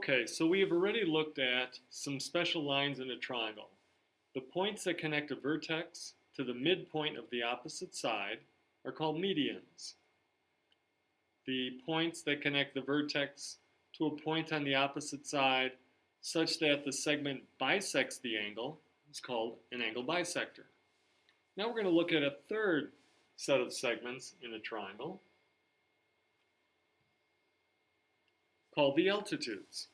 Okay, so we have already looked at some special lines in a triangle. The points that connect a vertex to the midpoint of the opposite side are called medians. The points that connect the vertex to a point on the opposite side such that the segment bisects the angle is called an angle bisector. Now we're going to look at a third set of segments in a triangle called the altitudes.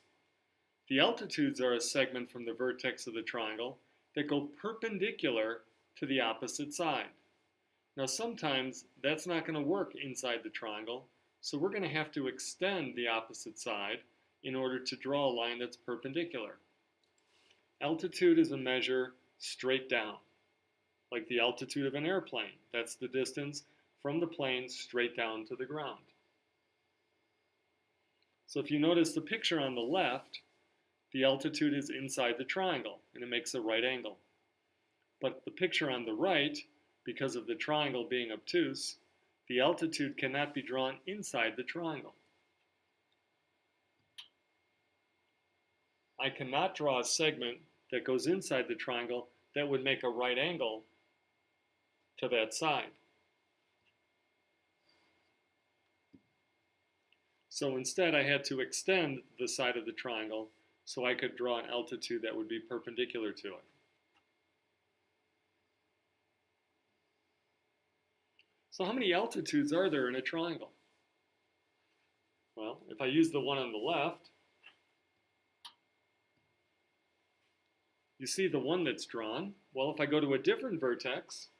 The altitudes are a segment from the vertex of the triangle that go perpendicular to the opposite side. Now sometimes that's not going to work inside the triangle, so we're going to have to extend the opposite side in order to draw a line that's perpendicular. Altitude is a measure straight down, like the altitude of an airplane. That's the distance from the plane straight down to the ground. So if you notice the picture on the left, the altitude is inside the triangle, and it makes a right angle. But the picture on the right, because of the triangle being obtuse, the altitude cannot be drawn inside the triangle. I cannot draw a segment that goes inside the triangle that would make a right angle to that side. So instead I had to extend the side of the triangle so I could draw an altitude that would be perpendicular to it. So how many altitudes are there in a triangle? Well, if I use the one on the left, you see the one that's drawn. Well, if I go to a different vertex,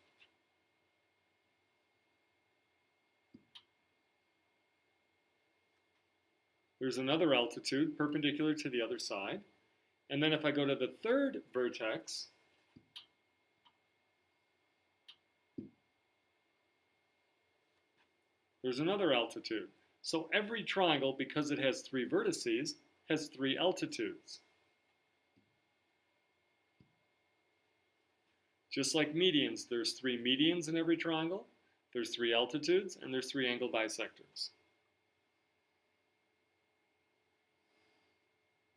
there's another altitude perpendicular to the other side. And then if I go to the third vertex, there's another altitude. So every triangle, because it has three vertices, has three altitudes. Just like medians, there's three medians in every triangle, there's three altitudes, and there's three angle bisectors.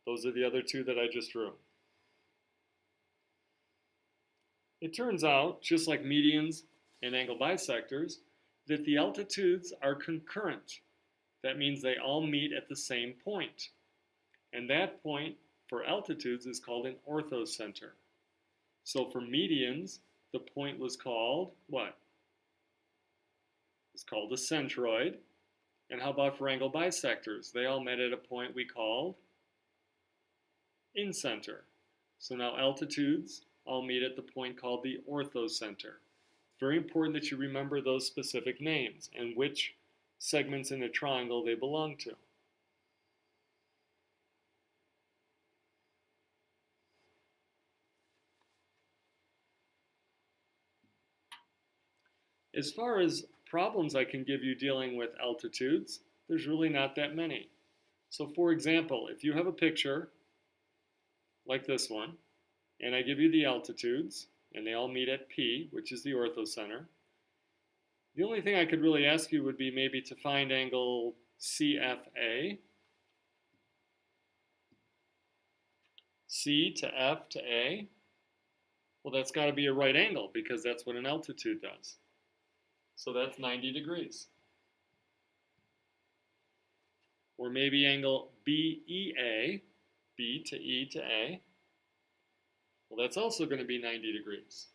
Those are the other two that I just drew. It turns out, just like medians and angle bisectors, that the altitudes are concurrent. That means they all meet at the same point. And that point for altitudes is called an orthocenter. So for medians, the point was called what? It's called a centroid. And how about for angle bisectors? They all met at a point we called incenter. So now altitudes all meet at the point called the orthocenter. It's very important that you remember those specific names and which segments in a triangle they belong to. As far as problems I can give you dealing with altitudes, there's really not that many. So for example, if you have a picture like this one, and I give you the altitudes, and they all meet at P, which is the orthocenter, the only thing I could really ask you would be maybe to find angle CFA, C to F to A. Well, that's got to be a right angle because that's what an altitude does. So that's 90 degrees. Or maybe angle BEA, B to E to A. Well, that's also going to be 90 degrees.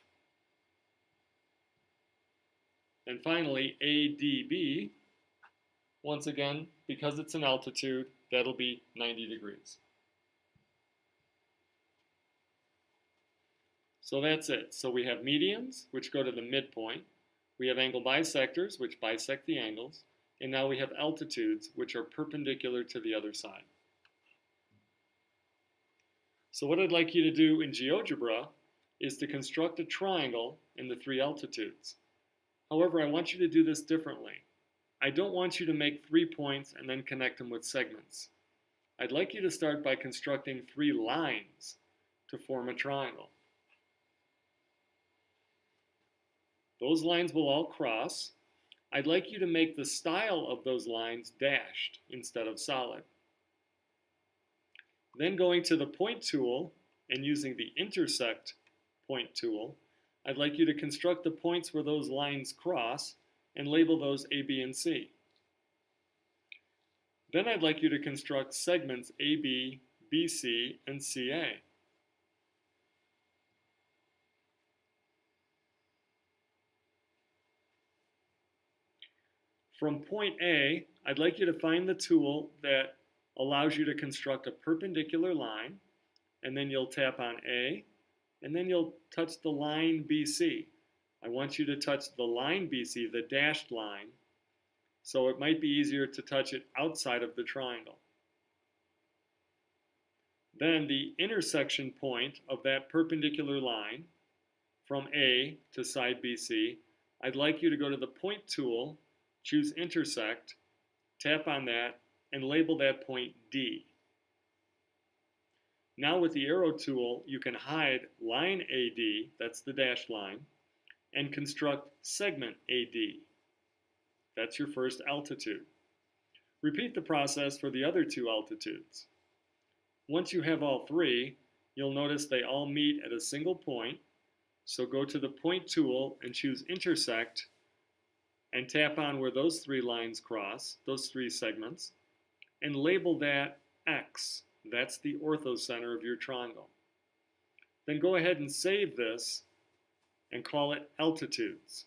And finally, ADB, once again, because it's an altitude, that'll be 90 degrees. So that's it. So we have medians, which go to the midpoint. We have angle bisectors, which bisect the angles. And now we have altitudes, which are perpendicular to the other side. So what I'd like you to do in GeoGebra is to construct a triangle in the three altitudes. However, I want you to do this differently. I don't want you to make 3 points and then connect them with segments. I'd like you to start by constructing 3 lines to form a triangle. Those lines will all cross. I'd like you to make the style of those lines dashed instead of solid. Then going to the point tool and using the intersect point tool, I'd like you to construct the points where those lines cross and label those A, B, and C. Then I'd like you to construct segments AB, BC, and CA. From point A, I'd like you to find the tool that allows you to construct a perpendicular line, and then you'll tap on A, and then you'll touch the line BC. I want you to touch the line BC, the dashed line, so it might be easier to touch it outside of the triangle. Then the intersection point of that perpendicular line from A to side BC, I'd like you to go to the point tool, choose intersect, tap on that, and label that point D. Now with the arrow tool, you can hide line AD, that's the dashed line, and construct segment AD. That's your first altitude. Repeat the process for the other two altitudes. Once you have all three, you'll notice they all meet at a single point, so go to the point tool and choose intersect and tap on where those three lines cross, those three segments, and label that X. That's the orthocenter of your triangle. Then go ahead and save this and call it altitudes.